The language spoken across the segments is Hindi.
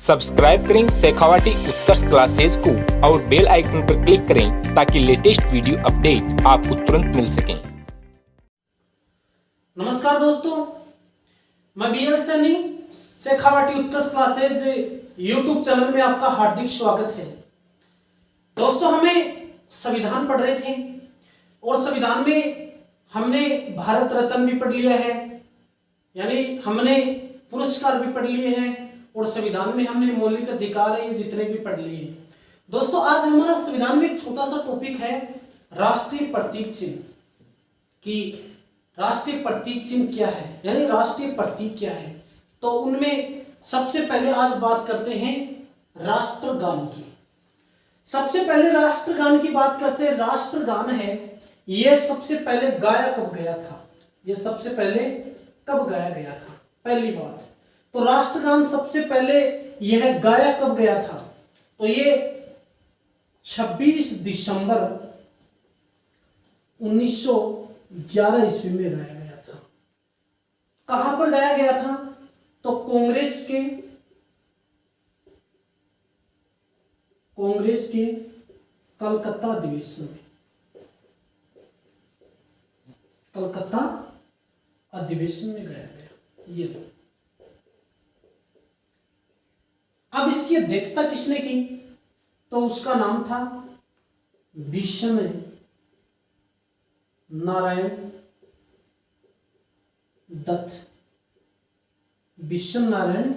सब्सक्राइब करें शेखावाटी उत्कर्ष क्लासेज को और बेल आइकन पर क्लिक करें ताकि लेटेस्ट वीडियो अपडेट आपको तुरंत मिल सके। नमस्कार दोस्तों, मैं बीएल सैनी शेखावाटी उत्कर्ष क्लासेज यूट्यूब चैनल में आपका हार्दिक स्वागत है। दोस्तों, हमें संविधान पढ़ रहे थे और संविधान में हमने भारत रत्न भी पढ़ लिया है, यानी हमने पुरस्कार भी पढ़ लिए हैं और संविधान में हमने मौलिक अधिकार है ये जितने भी पढ़ लिए हैं। दोस्तों, आज हमारा संविधान में एक छोटा सा टॉपिक है राष्ट्रीय प्रतीक चिन्ह कि राष्ट्रीय प्रतीक चिन्ह क्या है, यानी राष्ट्रीय प्रतीक क्या है। तो उनमें सबसे पहले आज बात करते हैं राष्ट्रगान की। सबसे पहले राष्ट्रगान की बात करते हैं। राष्ट्रगान है, यह सबसे पहले गाया कब गया था, यह सबसे पहले कब गाया गया था, पहली बात। तो राष्ट्रगान सबसे पहले यह गाया कब गया था, तो ये 26 दिसंबर 1911 ईस्वी में गाया गया था। कहां पर गाया गया था, तो कांग्रेस के कलकत्ता अधिवेशन में, कलकत्ता अधिवेशन में गाया गया। ये अब इसकी अध्यक्षता किसने की, तो उसका नाम था बिशन नारायण दत्त। बिशन नारायण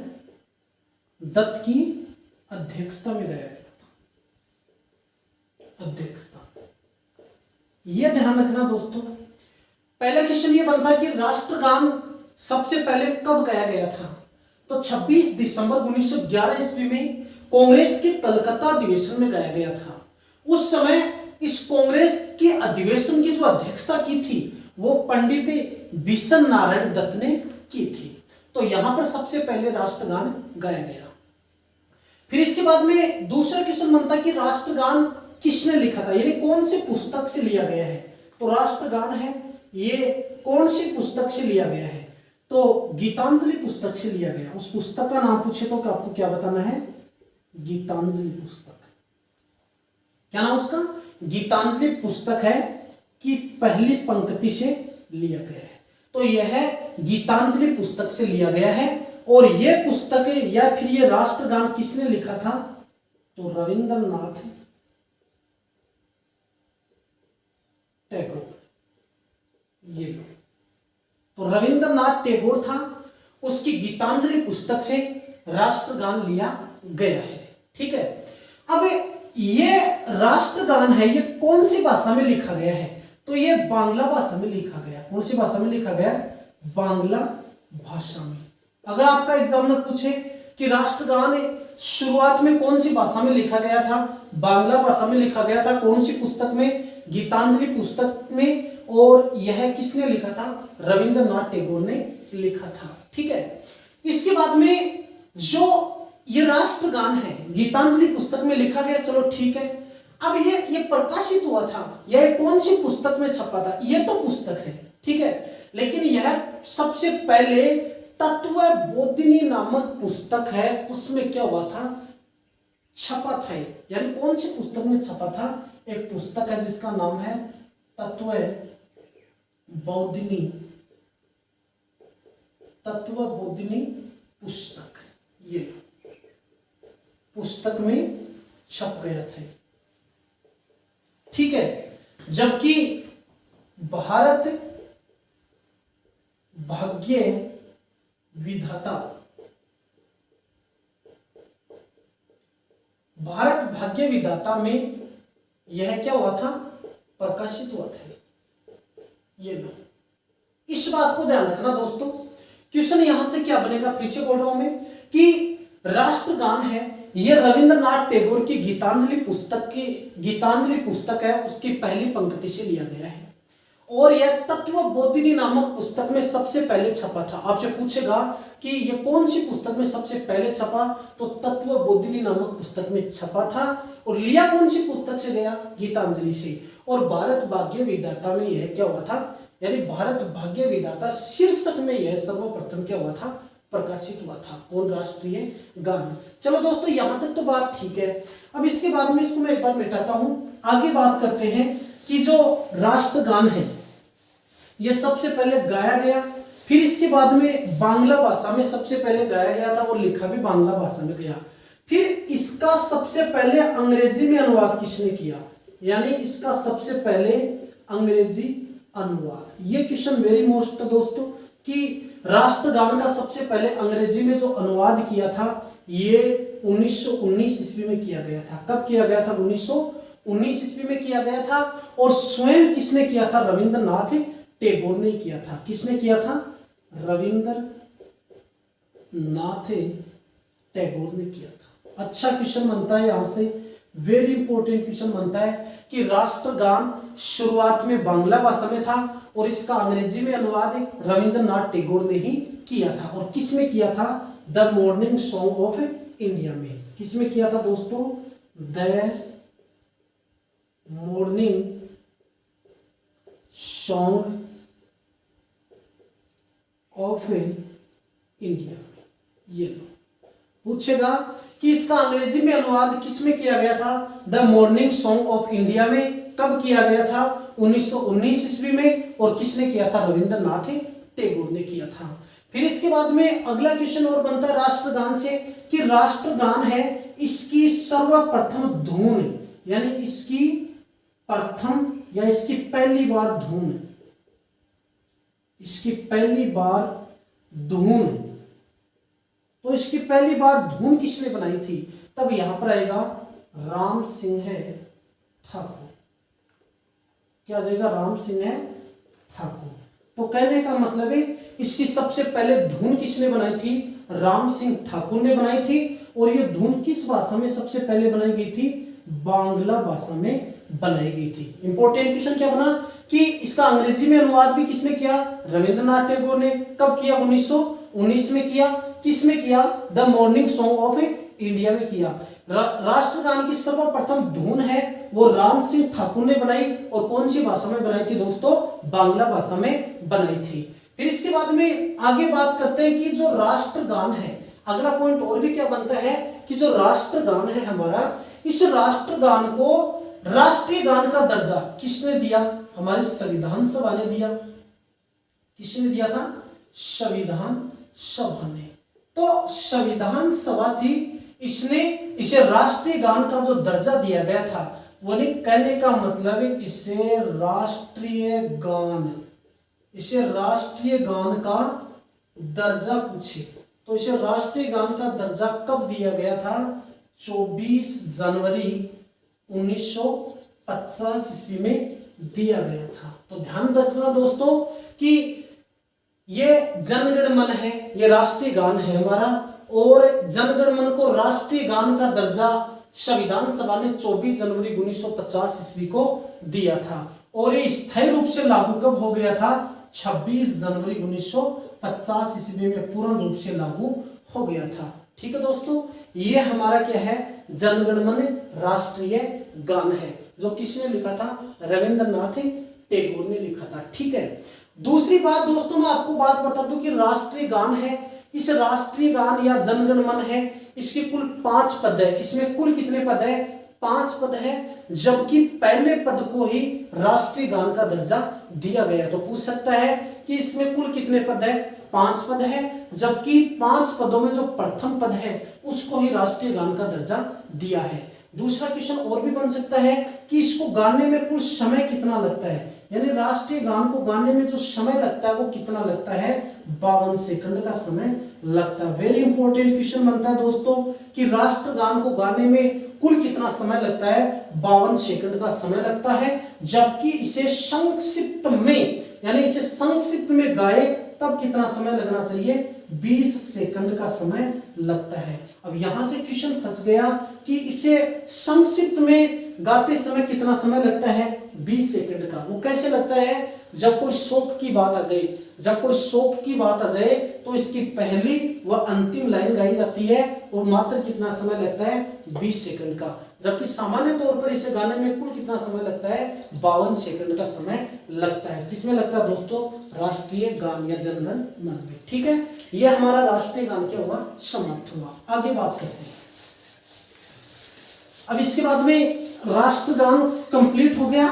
दत्त की अध्यक्षता में गाया गया था। अध्यक्षता, यह ध्यान रखना दोस्तों। पहला क्वेश्चन ये बनता है कि राष्ट्रगान सबसे पहले कब गाया गया था, तो 26 दिसंबर 1911 ईस्वी में कांग्रेस के कलकत्ता अधिवेशन में गाया गया था। उस समय इस कांग्रेस के अधिवेशन की जो अध्यक्षता की थी वो पंडित बिशन नारायण दत्त ने की थी। तो यहां पर सबसे पहले राष्ट्रगान गाया गया। फिर इसके बाद में दूसरा क्वेश्चन बनता है कि राष्ट्रगान किसने लिखा था, यानी कौन सी पुस्तक से लिया गया है। तो राष्ट्रगान है ये कौन सी पुस्तक से लिया गया है, तो गीतांजलि पुस्तक से लिया गया। उस पुस्तक का नाम पूछे तो आपको क्या बताना है, गीतांजलि पुस्तक। क्या नाम उसका, गीतांजलि पुस्तक है कि पहली पंक्ति से लिया गया है। तो यह गीतांजलि पुस्तक से लिया गया है। और यह पुस्तक या फिर यह राष्ट्रगान किसने लिखा था, तो रविंद्रनाथ टैगोर। ये तो रविंद्रनाथ टैगोर था, उसकी गीतांजलि पुस्तक से राष्ट्रगान लिया गया है। ठीक है, अब ये राष्ट्रगान है ये कौन सी भाषा में लिखा गया है, तो ये बांग्ला भाषा में लिखा गया। कौन सी भाषा में लिखा गया, बांग्ला भाषा में। अगर आपका एग्जामिनर पूछे कि राष्ट्रगान शुरुआत में कौन सी भाषा में लिखा गया था, बांग्ला भाषा में लिखा गया था। कौन सी पुस्तक में, गीतांजलि पुस्तक में। और यह किसने लिखा था, रविंद्रनाथ टैगोर ने लिखा था। ठीक है, इसके बाद में जो ये राष्ट्रगान है गीतांजलि पुस्तक में लिखा गया, चलो ठीक है। अब ये प्रकाशित हुआ था, यह कौन सी पुस्तक में छपा था, ये तो पुस्तक है, ठीक है, लेकिन यह सबसे पहले तत्वबोधिनी नामक पुस्तक है, उसमें क्या हुआ था, छपा था। यानी कौन सी पुस्तक में छपा था, एक पुस्तक है जिसका नाम है तत्वबोधिनी पुस्तक। ये पुस्तक में छप गया था। ठीक है, जबकि भारत भाग्य विधाता, भारत भाग्य विधाता में यह क्या हुआ था, प्रकाशित हुआ था। ये लो, इस बात को ध्यान रखना दोस्तों। क्वेश्चन यहां से क्या बनेगा, फिर से बोल रहा हूं मैं कि राष्ट्रगान है ये रविंद्रनाथ टैगोर की गीतांजलि पुस्तक है, उसकी पहली पंक्ति से लिया गया है। और यह तत्वबोधिनी नामक पुस्तक में सबसे पहले छपा था। आपसे पूछेगा कि यह कौन सी पुस्तक में सबसे पहले छपा, तो तत्वबोधिनी नामक पुस्तक में छपा था। और लिया कौन सी पुस्तक से गया, गीतांजलि से। और भारत भाग्य विधाता में यह क्या हुआ था, यानी भारत भाग्य विधाता शीर्षक में यह सर्वप्रथम क्या हुआ था, प्रकाशित हुआ था। कौन? राष्ट्रीय गान। चलो दोस्तों यहां तक तो बात ठीक है। अब इसके बाद में इसको मैं एक बार मिटाता हूं। आगे बात करते हैं कि जो राष्ट्रगान है ये सबसे पहले गाया गया, फिर इसके बाद में बांग्ला भाषा में सबसे पहले गाया गया था और लिखा भी बांग्ला भाषा में गया। फिर इसका सबसे पहले अंग्रेजी में अनुवाद किसने किया? यानी इसका सबसे पहले अंग्रेजी अनुवाद। ये क्वेश्चन वेरी मोस्ट दोस्तों कि राष्ट्रगान का सबसे पहले अंग्रेजी में जो अनुवाद किया था ये 1919 ईस्वी में किया गया था। कब किया गया था? 1919 ईस्वी में किया गया था। और स्वयं किसने किया था? रविंद्रनाथ टैगोर ने किया था। किसने किया था? रविंद्रनाथ टैगोर ने किया था। अच्छा क्वेश्चन बनता है यहां से, वेरी इंपॉर्टेंट क्वेश्चन बनता है कि राष्ट्रगान शुरुआत में बांग्ला भाषा में था और इसका अंग्रेजी में अनुवाद रविंद्रनाथ टैगोर ने ही किया था। और किसमें किया था? The morning song of India में। किसमें किया था दोस्तों? The morning song of India में। ये लो पूछेगा कि इसका अंग्रेजी में अनुवाद किसमें किया गया था? The morning song of India में। कब किया गया था? 1919 ईस्वी में। और किसने किया था? रविंद्रनाथ टैगोर ने किया था। फिर इसके बाद में अगला क्वेश्चन और बनता है राष्ट्रगान से कि राष्ट्रगान है इसकी सर्वप्रथम धुन, यानी इसकी प्रथम या इसकी पहली बार धुन, इसकी पहली बार धुन, तो इसकी पहली बार धुन किसने बनाई थी? तब यहां पर आएगा राम सिंह ठाकुर। क्या आ जाएगा? राम सिंह ठाकुर। तो कहने का मतलब है इसकी सबसे पहले धुन किसने बनाई थी? राम सिंह ठाकुर ने बनाई थी। और ये धुन किस भाषा में सबसे पहले बनाई गई थी? बांग्ला भाषा में बनाई गई थी। इंपॉर्टेंट क्वेश्चन क्या बना कि इसका अंग्रेजी में अनुवाद भी किसने किया? रविंद्रनाथ टैगोर ने। कब किया? 1919 में किया। किसमें किया? The morning song of India में किया। राष्ट्रगान की सर्वप्रथम धुन है वो राम सिंह ठाकुर ने बनाई। और कौन सी भाषा में बनाई थी दोस्तों? बांग्ला भाषा में बनाई थी। फिर इसके बाद में आगे बात करते हैं कि जो राष्ट्रगान है, अगला पॉइंट और भी क्या बनता है कि जो राष्ट्रगान है हमारा, इस राष्ट्रगान को राष्ट्रीय गान का दर्जा किसने दिया? हमारे संविधान सभा ने दिया। किसने दिया था? संविधान सभा ने। तो संविधान सभा थी, इसने इसे राष्ट्रीय गान का जो दर्जा दिया गया था, वो नहीं कहने का मतलब है इसे राष्ट्रीय गान, इसे राष्ट्रीय गान का दर्जा पूछे तो इसे राष्ट्रीय गान का दर्जा कब दिया गया था? 24 जनवरी 1950 ईस्वी में दिया गया था। तो ध्यान रखना दोस्तों कि ये जनगण मन है, ये राष्ट्रीय गान है हमारा। और जनगण मन को राष्ट्रीय गान का दर्जा संविधान सभा ने 24 जनवरी 1950 ईस्वी को दिया था। और ये स्थायी रूप से लागू कब हो गया था? 26 जनवरी 1950 ईस्वी में पूर्ण रूप से लागू हो गया था। ठीक है दोस्तों, ये हमारा क्या है? जनगण मन राष्ट्रीय गान है, जो किसने लिखा था? रविंद्रनाथ टैगोर ने लिखा था। ठीक है। दूसरी बात दोस्तों, मैं आपको बात बता दूं कि राष्ट्रीय गान है, इस राष्ट्रीय गान या जनगण मन है, इसके कुल 5 पद है। इसमें कुल कितने पद है? 5 पद है। जबकि पहले पद को ही राष्ट्रीय गान का दर्जा दिया गया। तो पूछ सकता है कि इसमें कुल कितने पद है? 5 पद है। जबकि 5 पदों में जो प्रथम पद है उसको ही राष्ट्रीय गान का दर्जा दिया है। दूसरा क्वेश्चन और भी बन सकता है कि इसको गाने में कुल समय कितना लगता है, यानी राष्ट्रीय गान को गाने में जो समय लगता है वो कितना लगता है? 52 सेकंड का समय लगता है। वेरी इंपॉर्टेंट क्वेश्चन बनता है दोस्तों कि राष्ट्रगान को गाने में कुल कितना समय लगता है? 52 सेकंड का समय लगता है। जबकि इसे संक्षिप्त में, यानी इसे संक्षिप्त में गाए तब कितना समय लगना चाहिए? 20 सेकंड का समय लगता है। अब यहां से क्वेश्चन फंस गया कि इसे संक्षिप्त में गाते समय कितना समय लगता है? 20 सेकंड का। वो कैसे लगता है? जब कोई शोक की बात आ जाए, जब कोई शोक की बात आ जाए तो इसकी पहली व अंतिम लाइन गाई जाती है और मात्र कितना समय लगता है? 20 सेकंड का। जबकि सामान्य तौर पर इसे गाने में कुल कितना समय लगता है? 52 सेकंड का समय लगता है। किसमें लगता है दोस्तों? राष्ट्रीय गान या जनगण मन में। ठीक है, यह हमारा राष्ट्रीय गान क्या हुआ? समाप्त हुआ। आगे बात करते हैं। अब इसके बाद में राष्ट्रगान कंप्लीट हो गया।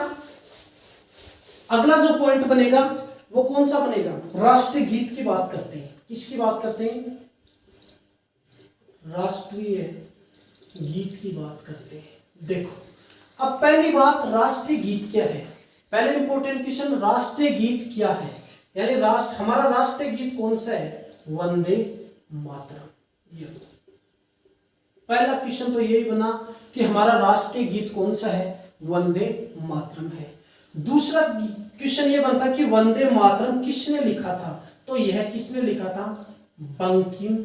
अगला जो पॉइंट बनेगा वो कौन सा बनेगा? राष्ट्रीय गीत की बात करते हैं। किसकी बात करते हैं? राष्ट्रीय गीत की बात करते हैं। देखो, अब पहली बात, राष्ट्रीय गीत क्या है? पहले इंपॉर्टेंट क्वेश्चन, राष्ट्रीय गीत क्या है? यानी हमारा राष्ट्रीय गीत कौन सा है? वंदे मातरम। ये पहला क्वेश्चन तो यही बना कि हमारा राष्ट्रीय गीत कौन सा है? वंदे मातरम है। दूसरा क्वेश्चन ये बनता कि वंदे मातरम किसने लिखा था? तो यह किसने लिखा था? बंकिम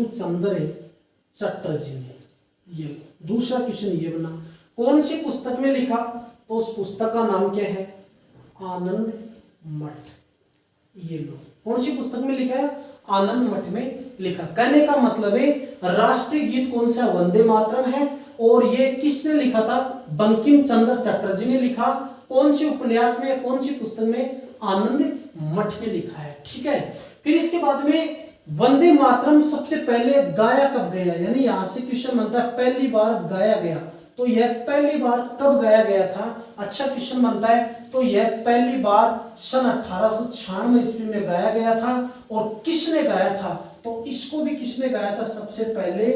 चंद्र चटर्जी ने। ये दूसरा क्वेश्चन ये बना। कौन सी पुस्तक में लिखा? तो उस पुस्तक का नाम क्या है? आनंद मठ। ये लो, कौन सी पुस्तक में लिखा है? आनंद मठ में लिखा। कहने का मतलब है राष्ट्रीय गीत कौन सा? वंदे मातरम है। और ये किसने लिखा था? बंकिम चंद्र चटर्जी ने लिखा। कौन सी उपन्यास में, कौन सी पुस्तक में? आनंद मठ में लिखा है। ठीक है, फिर इसके बाद में वंदे मातरम सबसे पहले गाया कब गया? यानी यहां से क्वेश्चन बनता है पहली बार गाया गया, तो यह पहली बार कब गाया गया था? अच्छा क्वेश्चन बनता है। तो यह पहली बार सन 1896 ईस्वी में गाया गया था। और किसने गाया था? तो इसको भी किसने गाया था? सबसे पहले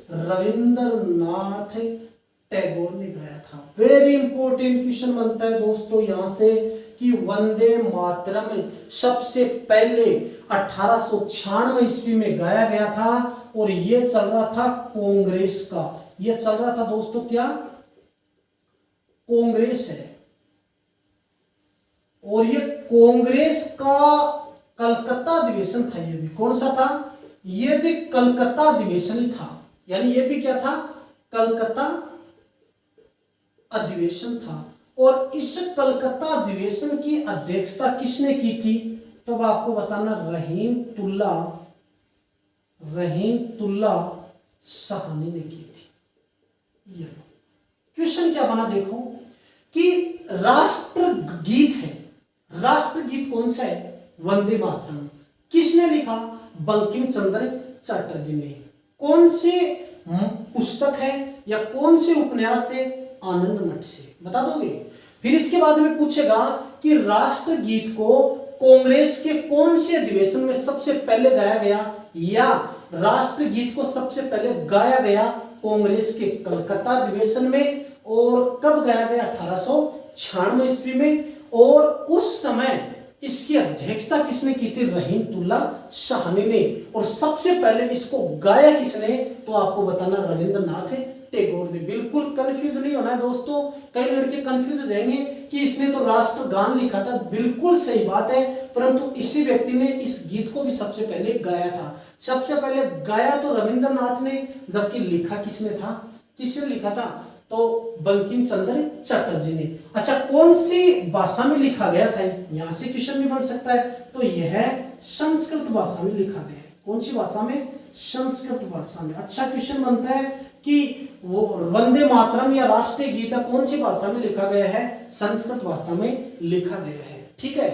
रविंद्रनाथ टैगोर ने गाया था। वेरी इंपॉर्टेंट क्वेश्चन बनता है दोस्तों यहां से कि वंदे मातरम सबसे पहले 1896 ईस्वी में गाया गया था। और यह चल रहा था कांग्रेस का। यह चल रहा था दोस्तों क्या? कांग्रेस है। और यह कांग्रेस का कलकत्ता अधिवेशन था। यह भी कौन सा था? यह भी कलकत्ता अधिवेशन ही था। यानी यह भी क्या था? कलकत्ता अधिवेशन था। और इस कलकत्ता अधिवेशन की अध्यक्षता किसने की थी? तो अब आपको बताना, रहीमतुल्ला साहनी ने की थी। क्वेश्चन क्या बना देखो कि राष्ट्रगीत है, राष्ट्रगीत कौन सा है? वंदे मातरम। किसने लिखा? बंकिम चंद्र चटर्जी ने। कौन से पुस्तक है या कौन से उपन्यास से? आनंद मठ से। बता दोगे? फिर इसके बाद में पूछेगा कि राष्ट्रगीत को कांग्रेस के कौन से अधिवेशन में सबसे पहले गाया गया? या राष्ट्रगीत को सबसे पहले गाया गया कांग्रेस के कलकत्ता अधिवेशन में। और कब गाया गया? 1896 ईस्वी में। और उस समय इसकी अध्यक्षता किसने की थी? रहीमतुल्ला साहनी ने। और सबसे पहले इसको गाया किसने? तो आपको बताना, रविंद्रनाथ टैगोर ने। बिल्कुल कंफ्यूज नहीं होना है दोस्तों। कई लड़के कंफ्यूज हो जाएंगे कि इसने तो राष्ट्रगान लिखा था। बिल्कुल सही बात है, परंतु इसी व्यक्ति ने इस गीत को भी सबसे पहले गाया था। सबसे पहले गाया तो रविंद्रनाथ ने, जबकि लिखा किसने था? किसने लिखा था? तो बंकिम चंद्र चटर्जी ने। अच्छा, कौन सी भाषा में लिखा गया था? यहां से क्वेश्चन भी बन सकता है। तो यह संस्कृत भाषा में लिखा गया है। कौन सी भाषा में? संस्कृत भाषा में। अच्छा क्वेश्चन बनता है कि वो वंदे मातरम या राष्ट्रीय गीत कौन सी भाषा में लिखा गया है? संस्कृत भाषा में लिखा गया है। ठीक है,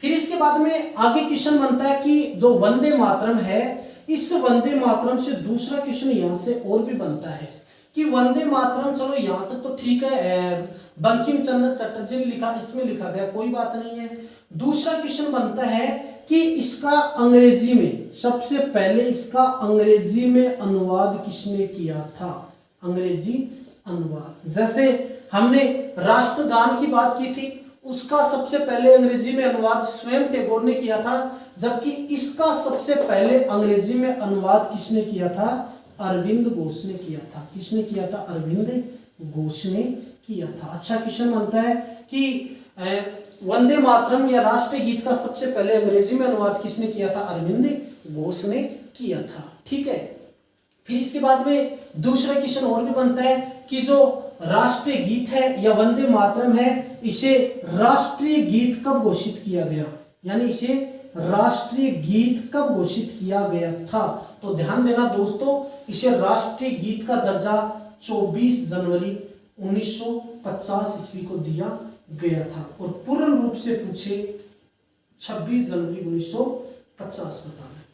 फिर इसके बाद में आगे क्वेश्चन बनता है कि जो वंदे मातरम है, इस वंदे मातरम से दूसरा क्वेश्चन यहां से और भी बनता है कि वंदे मातरम, चलो यहां तक तो ठीक है, बंकिम चंद्र चटर्जी ने लिखा, इसमें लिखा गया, कोई बात नहीं है। दूसरा क्वेश्चन बनता है कि इसका अंग्रेजी में, सबसे पहले इसका अंग्रेजी में अनुवाद किसने किया था? अंग्रेजी अनुवाद। जैसे हमने राष्ट्रगान की बात की थी, उसका सबसे पहले अंग्रेजी में अनुवाद स्वयं टैगोर ने किया था। जबकि इसका सबसे पहले अंग्रेजी में अनुवाद किसने किया था? अरविंद घोष ने किया था। किसने किया था? अरविंद घोष ने किया था। अच्छा क्वेश्चन बनता है कि वंदे मातरम या राष्ट्रीय गीत का सबसे पहले अंग्रेजी में अनुवाद किसने किया था? अरविंद घोष ने किया था। ठीक है, फिर इसके बाद में दूसरा क्वेश्चन और भी बनता है कि जो राष्ट्रीय गीत है या वंदे मातरम है, इसे राष्ट्रीय गीत कब घोषित किया गया, यानी इसे राष्ट्रीय गीत कब घोषित किया गया था। तो ध्यान देना दोस्तों, इसे राष्ट्रीय गीत का दर्जा 24 जनवरी 1950 ईस्वी को दिया गया था और पूर्ण रूप से पूछे 26 जनवरी 1950 बताना है।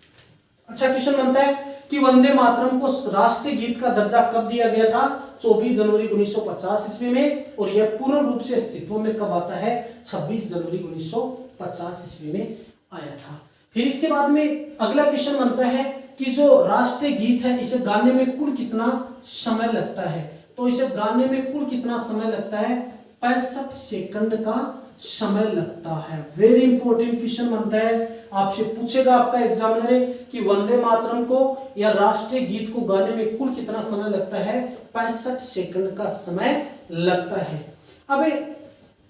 अच्छा क्वेश्चन बनता है कि वंदे मातरम को राष्ट्रीय गीत का दर्जा कब दिया गया था, 24 जनवरी 1950 ईस्वी में, और यह पूर्ण रूप से अस्तित्व में कब आता है, 26 जनवरी 1950 ईस्वी में आया था। फिर इसके बाद में अगला क्वेश्चन बनता है कि जो राष्ट्रीय गीत है इसे गाने में कुल कितना समय लगता है। तो इसे गाने में कुल कितना समय लगता है, 65 सेकंड का समय लगता है। वेरी इंपॉर्टेंट क्वेश्चन बनता है, आपसे पूछेगा आपका एग्जामिनर कि वंदे मातरम को या राष्ट्रीय गीत को गाने में कुल कितना समय लगता है, 65 सेकंड का समय लगता है। अब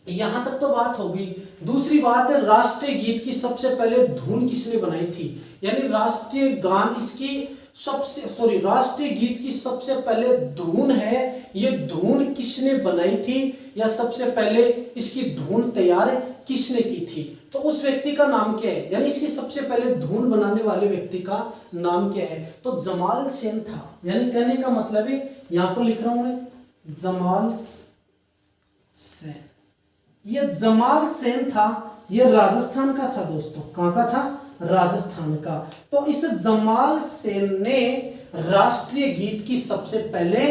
यहां तक तो बात होगी। दूसरी बात है, राष्ट्रीय गीत की सबसे पहले धुन किसने बनाई थी, यानी राष्ट्रीय गान इसकी राष्ट्रीय गीत की सबसे पहले धुन है, ये धुन किसने बनाई थी या सबसे पहले इसकी धुन तैयार किसने की थी। तो उस व्यक्ति का नाम क्या है, यानी इसकी सबसे पहले धुन बनाने वाले व्यक्ति का नाम क्या है, तो जमाल सेन था। यानी कहने का मतलब है, यहां पर लिख रहा हूं मैं जमाल सेन। ये जमाल सेन था, ये राजस्थान का था दोस्तों। कहां का था, राजस्थान का। तो इस जमाल सेन ने राष्ट्रीय गीत की सबसे पहले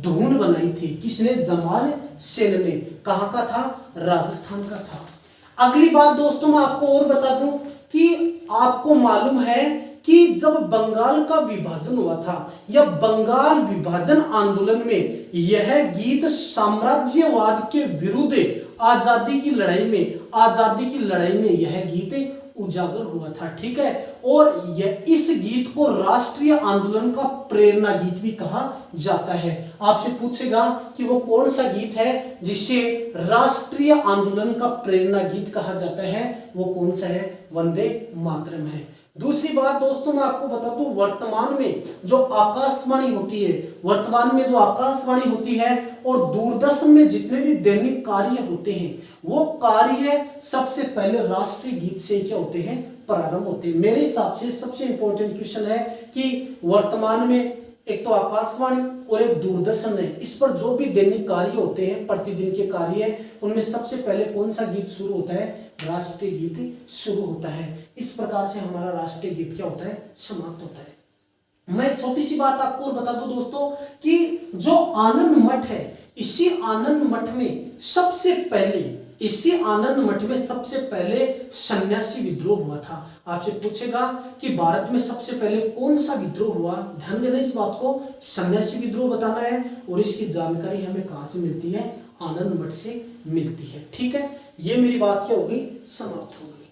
धुन बनाई थी। किसने, जमाल सेन ने। कहां का था, राजस्थान का था। अगली बात दोस्तों मैं आपको और बता दूं कि आपको मालूम है कि जब बंगाल का विभाजन हुआ था या बंगाल विभाजन आंदोलन में यह गीत साम्राज्यवाद के विरुद्ध आजादी की लड़ाई में यह गीत उजागर हुआ था, ठीक है। और यह इस गीत को राष्ट्रीय आंदोलन का प्रेरणा गीत भी कहा जाता है। आपसे पूछेगा कि वो कौन सा गीत है जिसे राष्ट्रीय आंदोलन का प्रेरणा गीत कहा जाता है, वो कौन सा है, वंदे मातरम है। दूसरी बात दोस्तों मैं आपको बता दूं, वर्तमान में जो आकाशवाणी होती है और दूरदर्शन में जितने भी दैनिक कार्य होते हैं वो कार्य सबसे पहले राष्ट्रीय गीत से क्या होते हैं, प्रारंभ होते हैं। मेरे हिसाब से सबसे इंपॉर्टेंट क्वेश्चन है कि वर्तमान में एक तो आकाशवाणी और एक दूरदर्शन है, इस पर जो भी दैनिक कार्य होते हैं, प्रतिदिन के कार्य है, उनमें सबसे पहले कौन सा गीत शुरू होता है, राष्ट्रीय गीत शुरू होता है। इस प्रकार से हमारा राष्ट्रीय गीत क्या होता है, समाप्त होता है। मैं एक छोटी सी बात आपको बता दूं दोस्तों कि जो आनंद मठ है, इसी आनंद मठ में सबसे पहले सन्यासी विद्रोह हुआ था। आपसे पूछेगा कि भारत में सबसे पहले कौन सा विद्रोह हुआ, ध्यान देना इस बात को, सन्यासी विद्रोह बताना है। और इसकी जानकारी हमें कहां से मिलती है, आनंद मठ से मिलती है, ठीक है। ये मेरी बात क्या हो गई, समाप्त हो गई।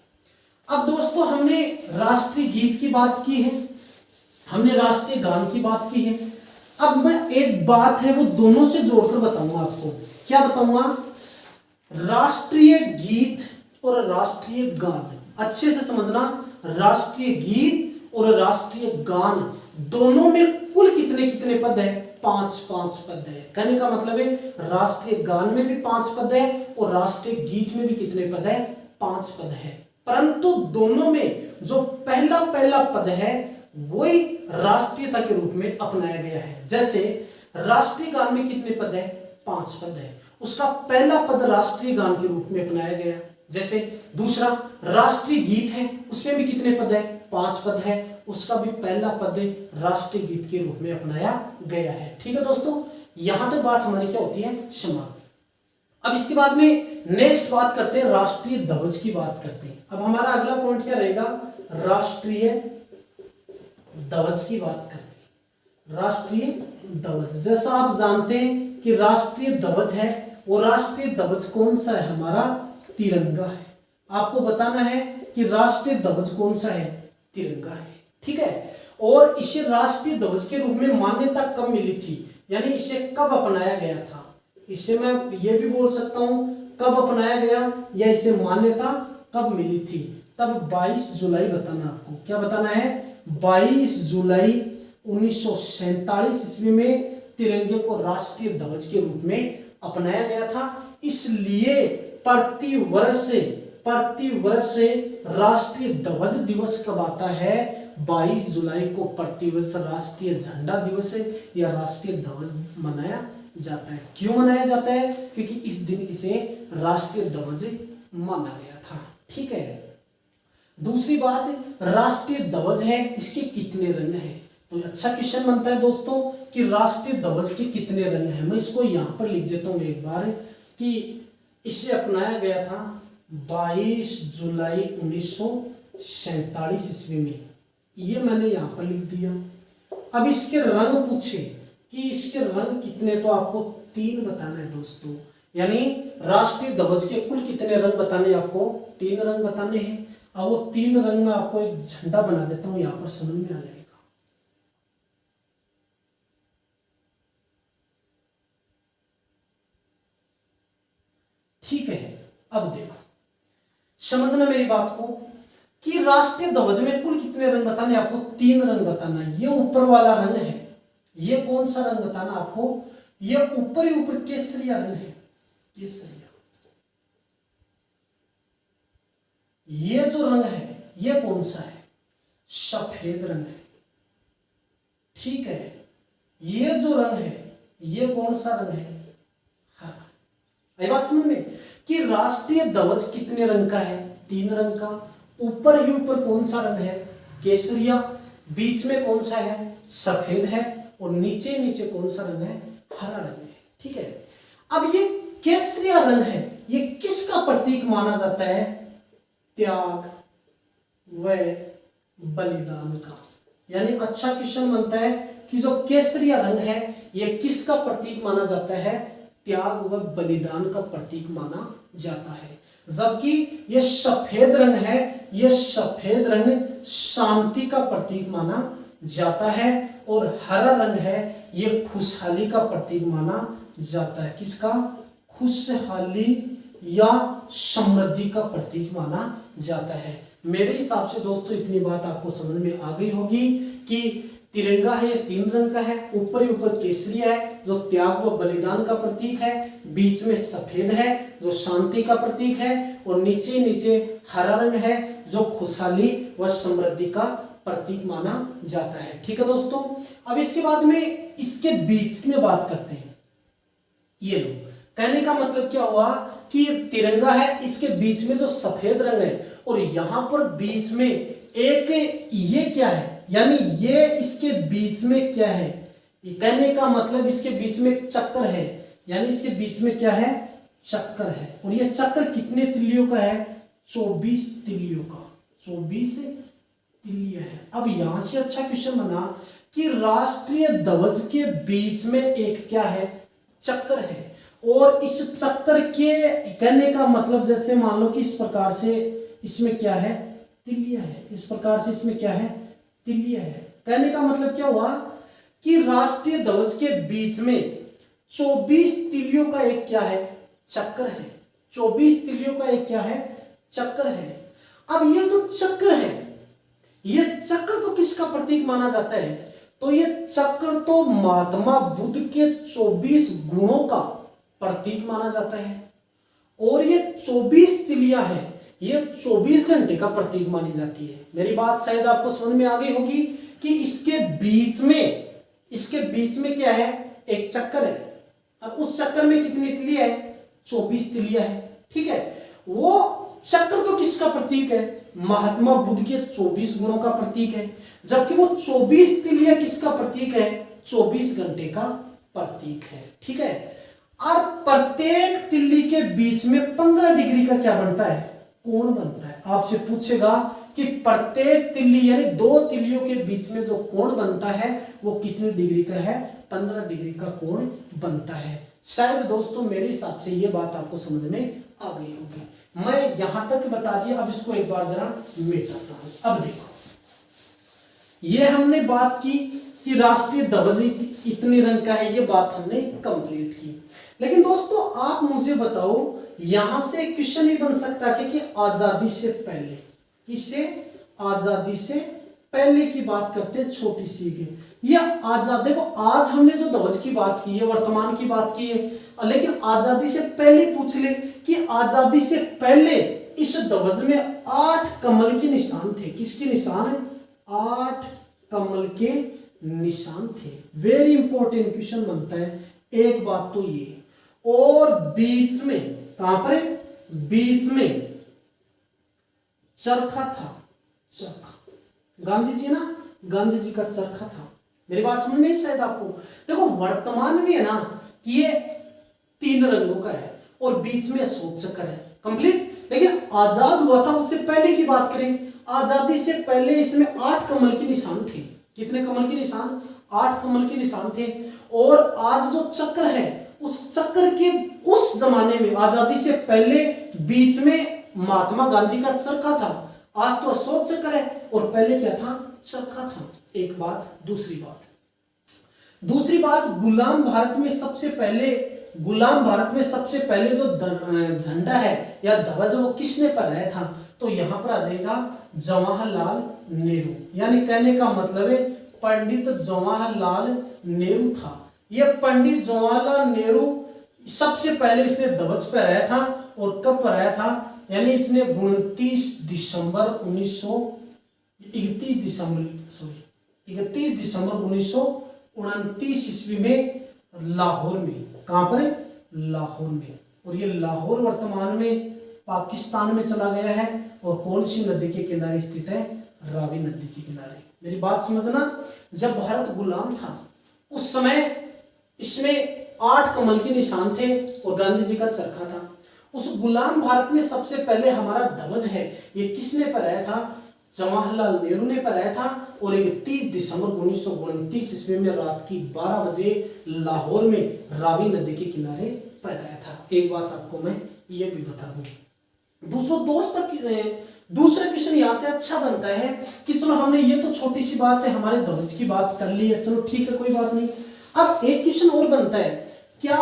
अब दोस्तों हमने राष्ट्रीय गीत की बात की है, हमने राष्ट्रीय गान की बात की है। अब मैं एक बात है वो दोनों से जोड़कर बताऊंगा आपको। क्या बताऊंगा, राष्ट्रीय गीत और राष्ट्रीय गान, अच्छे से समझना। राष्ट्रीय गीत और राष्ट्रीय गान दोनों में कुल कितने कितने पद है, 5 पद है। कहने का मतलब है राष्ट्रीय गान में भी 5 पद है और राष्ट्रीय गीत में भी कितने पद है, 5 पद है। परंतु दोनों में जो पहला पद है वही राष्ट्रीयता के रूप में अपनाया गया है। जैसे राष्ट्रीय गान में कितने पद है, 5 पद है, उसका पहला पद राष्ट्रीय गान के रूप में अपनाया गया। जैसे दूसरा राष्ट्रीय गीत है, उसमें भी कितने पद है, 5 पद है, उसका भी पहला पद राष्ट्रीय गीत के रूप में अपनाया गया है। ठीक है दोस्तों, यहां तक बात हमारी क्या होती है, समाप्त। अब इसके बाद में नेक्स्ट बात करते हैं, राष्ट्रीय ध्वज की बात करते हैं। अब हमारा अगला पॉइंट क्या रहेगा, राष्ट्रीय ध्वज की बात करते हैं। राष्ट्रीय ध्वज, जैसा आप जानते हैं कि राष्ट्रीय ध्वज है, वो राष्ट्रीय ध्वज कौन सा है, हमारा तिरंगा है। आपको बताना है कि राष्ट्रीय ध्वज कौन सा है, तिरंगा है, ठीक है। और इसे राष्ट्रीय ध्वज के रूप में मान्यता कब मिली थी, यानी इसे कब अपनाया गया था, इसे मैं ये भी बोल सकता हूं कब अपनाया गया या इसे मान्यता कब मिली थी। तब 22 जुलाई बताना, आपको क्या बताना है, 22 जुलाई 1947 ईस्वी में तिरंगे को राष्ट्रीय ध्वज के रूप में अपनाया गया था। इसलिए प्रतिवर्ष राष्ट्रीय ध्वज दिवस कब आता है? 22 जुलाई को प्रतिवर्ष राष्ट्रीय झंडा दिवस या राष्ट्रीय ध्वज मनाया जाता है। क्यों मनाया जाता है? क्योंकि इस दिन इसे राष्ट्रीय ध्वज माना गया था। ठीक है। दूसरी बात, राष्ट्रीय ध्वज है, इसके कितने रंग हैं? तो अच्छा क्वेश्चन बनता है दोस्तों कि राष्ट्रीय ध्वज के कितने रंग हैं। मैं इसको यहाँ पर लिख देता हूँ एक बार कि इसे अपनाया गया था 22 जुलाई 1947 ईस्वी में। ये मैंने यहाँ पर लिख दिया। अब इसके रंग पूछे कि इसके रंग कितने, तो आपको 3 बताना है दोस्तों। यानी राष्ट्रीय ध्वज के कुल कितने रंग बताने हैं आपको? 3 रंग बताने हैं। अब वो 3 रंग में आपको एक झंडा बना देता हूँ, यहाँ पर समझ में आ जाएगा। ठीक है। अब देखो, समझना मेरी बात को कि राष्ट्रीय ध्वज में कुल कितने रंग बताने आपको? 3 रंग बताना है। ये ऊपर वाला रंग है, ये कौन सा रंग बताना आपको? ये ऊपर ही ऊपर केसरिया रंग है, केसरिया। ये जो रंग है ये कौन सा है? सफेद रंग है। ठीक है। ये जो रंग है ये कौन सा रंग है? हरा। आई बात समझ में कि राष्ट्रीय ध्वज कितने रंग का है? 3 रंग का। ऊपर ही ऊपर कौन सा रंग है? केसरिया। बीच में कौन सा है? सफेद है। और नीचे नीचे कौन सा रंग है? हरा रंग है। ठीक है। अब ये केसरिया रंग है, ये किसका प्रतीक माना जाता है? त्याग व बलिदान का। यानी अच्छा क्वेश्चन बनता है कि जो केसरिया रंग है ये किसका प्रतीक माना जाता है? त्याग व बलिदान का प्रतीक माना जाता है। जबकि ये सफेद रंग है, ये सफेद रंग शांति का प्रतीक माना जाता है। और हरा रंग है, ये खुशहाली का प्रतीक माना जाता है। किसका? खुशहाली या समृद्धि का प्रतीक माना जाता है। मेरे हिसाब से दोस्तों इतनी बात आपको समझ में आ गई होगी कि तिरंगा है ये 3 रंग का है। ऊपर ही ऊपर केसरिया है जो त्याग व बलिदान का प्रतीक है, बीच में सफेद है जो शांति का प्रतीक है, और नीचे नीचे हरा रंग है जो खुशहाली व समृद्धि का प्रतीक माना जाता है। ठीक है दोस्तों। अब इसके बाद में इसके बीच में बात करते हैं। ये लो, कहने का मतलब क्या हुआ कि तिरंगा है, इसके बीच में जो सफेद रंग है और यहां पर बीच में एक ये क्या है? यानी ये इसके बीच में क्या है? ये कहने का मतलब इसके बीच में एक चक्कर है। यानी इसके बीच में क्या है? चक्कर है। और ये चक्कर कितने तिल्लियों का है? 24 तिल्लियों का। 24 तिल्लियां है। अब यहां से अच्छा क्वेश्चन बना कि राष्ट्रीय ध्वज के बीच में एक क्या है? चक्कर है। और इस चक्कर के कहने का मतलब जैसे मान लो कि इस प्रकार से इसमें क्या है? तिल्लियां है। इस प्रकार से इसमें क्या है? तिल्लियां है। कहने का मतलब क्या हुआ कि राष्ट्रीय ध्वज के बीच में 24 तिल्लियों का एक क्या है? चक्कर है। 24 तिल्लियों का एक क्या है? चक्कर है। अब ये जो चक्र है, ये चक्र तो किसका प्रतीक माना जाता है? तो ये चक्र तो महात्मा बुद्ध के 24 गुणों का प्रतीक माना जाता है। और ये 24 तिलियां है, ये 24 घंटे का प्रतीक मानी जाती है। मेरी बात शायद आपको समझ में आ गई होगी कि इसके बीच में क्या है? एक चक्कर है। अब उस चक्कर में कितनी तिलियां है? 24 तिलियां है। ठीक है। वो चक्र तो किसका प्रतीक है? महात्मा बुद्ध के 24 गुणों का प्रतीक है। जबकि वो 24 तिलियां किसका प्रतीक है? 24 घंटे का प्रतीक है। ठीक है। और प्रत्येक तिल्ली के बीच में 15 डिग्री का क्या बनता है? कोण बनता है। आपसे पूछेगा कि प्रत्येक तिल्ली यानी 2 तिल्लियों के बीच में जो कोण बनता है वो कितने डिग्री का है? 15 डिग्री का कोण बनता है। शायद दोस्तों मेरे हिसाब से ये बात आपको समझ में आ गई होगी। मैं यहां तक बता दिया। अब इसको एक बार जरा मिटाता हूं। अब देखो, ये हमने बात की कि राष्ट्रीय ध्वज इतने रंग का है, ये बात हमने कंप्लीट की। लेकिन दोस्तों आप मुझे बताओ, यहां से क्वेश्चन ही बन सकता है कि आजादी से पहले, किससे? आजादी से पहले की बात करते हैं छोटी सी के, ये आजाद, देखो आज हमने जो ध्वज की बात की है, वर्तमान की बात की है, लेकिन आजादी से पहले पूछ ले कि आजादी से पहले इस ध्वज में 8 कमल के निशान थे। किसके निशान है? 8 कमल के निशान थे। वेरी इंपॉर्टेंट क्वेश्चन बनता है। एक बात तो ये, और बीच में, कहां पर? बीच में चरखा था। चरखा गांधी जी ना, गांधी जी का चरखा था। मेरी बात समझ में शायद आपको। देखो वर्तमान में है ना कि ये 3 रंगों का है और बीच में अशोक चक्र है, कंप्लीट। लेकिन आजाद हुआ था उससे पहले की बात करें, आजादी से पहले इसमें 8 कमल के निशान थे। कितने कमल के निशान? 8 कमल के निशान थे। और आज जो चक्र है, उस चक्र के उस जमाने में आजादी से पहले बीच में महात्मा गांधी का चरखा था। आज तो अशोक चक्र है और पहले क्या था? चरखा था। एक बात। दूसरी बात, गुलाम भारत में सबसे पहले जो झंडा है या ध्वज वो किसने फहराया था? तो यहां पर आ जाएगा जवाहरलाल नेहरू। यानी कहने का मतलब है पंडित जवाहरलाल नेहरू था। यह पंडित जवाहरलाल नेहरू सबसे पहले इसने ध्वज फहराया था। और कब फहराया था? यानी इसने 31 दिसंबर 1929 ईस्वी में लाहौर में। कहां पर? लाहौर में। और ये लाहौर वर्तमान में पाकिस्तान में चला गया है। और कौन सी नदी के किनारे स्थित है? रावी नदी के किनारे। मेरी बात समझना, जब भारत गुलाम था उस समय इसमें 8 कमल के निशान थे और गांधी जी का चरखा था। उस गुलाम भारत में सबसे पहले हमारा ध्वज है, ये किसने फहराया था? जवाहरलाल नेहरू ने फहराया था। और 31 दिसंबर 1929 ईस्वी में रात की 12 बजे लाहौर में रावी नदी के किनारे फहराया था। एक बात आपको मैं ये भी बता दूं, दूसरा क्वेश्चन यहाँ से अच्छा बनता है कि चलो हमने ये तो छोटी सी बात है, हमारे ध्वज की बात कर ली है, चलो ठीक है कोई बात नहीं। अब एक क्वेश्चन और बनता है, क्या